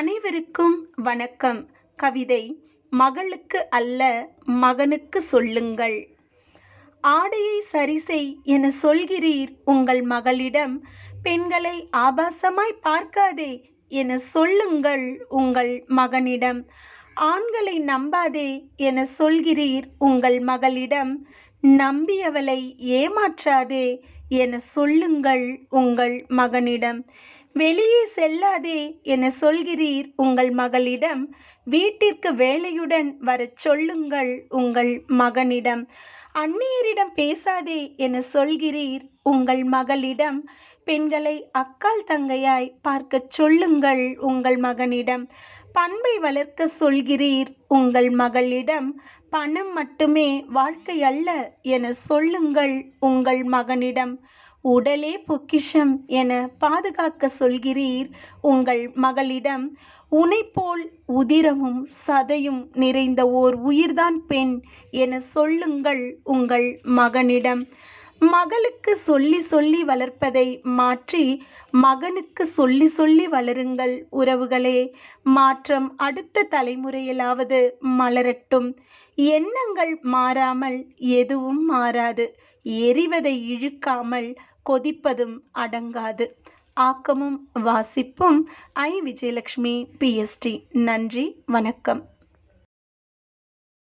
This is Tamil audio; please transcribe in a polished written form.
அனைவருக்கும் வணக்கம். கவிதை மகளுக்கு அல்ல மகனுக்கு சொல்லுங்கள். ஆடையை சரிசெய் என சொல்கிறீர் உங்கள் மகளிடம், பெண்களை ஆபாசமாய் பார்க்காதே என சொல்லுங்கள் உங்கள் மகனிடம். ஆண்களை நம்பாதே என சொல்கிறீர் உங்கள் மகளிடம், நம்பியவளை ஏமாற்றாதே என சொல்லுங்கள் உங்கள் மகனிடம். வெளியே செல்லாதே என சொல்கிறீர் உங்கள் மகளிடம், வீட்டிற்கு வேலையுடன் வரச் சொல்லுங்கள் உங்கள் மகனிடம். அந்நியரிடம் பேசாதே என சொல்கிறீர் உங்கள் மகளிடம், பெண்களை அக்கால் தங்கையாய் பார்க்கச் சொல்லுங்கள் உங்கள் மகனிடம். பண்பை வளர்க்க சொல்கிறீர் உங்கள் மகளிடம், பணம் மட்டுமே வாழ்க்கை அல்ல என சொல்லுங்கள் உங்கள் மகனிடம். உடலே பொக்கிஷம் என பாதுகாக்க சொல்கிறீர் உங்கள் மகளிடம், உனைப்போல் உதிரமும் சதையும் நிறைந்த ஓர் உயிர்தான் பெண் என சொல்லுங்கள் உங்கள் மகனிடம். மகளுக்கு சொல்லி சொல்லி வளர்ப்பதை மாற்றி மகனுக்கு சொல்லி சொல்லி வளருங்கள் உறவுகளே. மாற்றம் அடுத்த தலைமுறையிலாவது மலரட்டும். எண்ணங்கள் மாறாமல் எதுவும் மாறாது. எரிவதை இழுக்காமல் கொதிப்பதும் அடங்காது. ஆக்கமும் வாசிப்பும் ஐ. விஜயலட்சுமி, PST. நன்றி, வணக்கம்.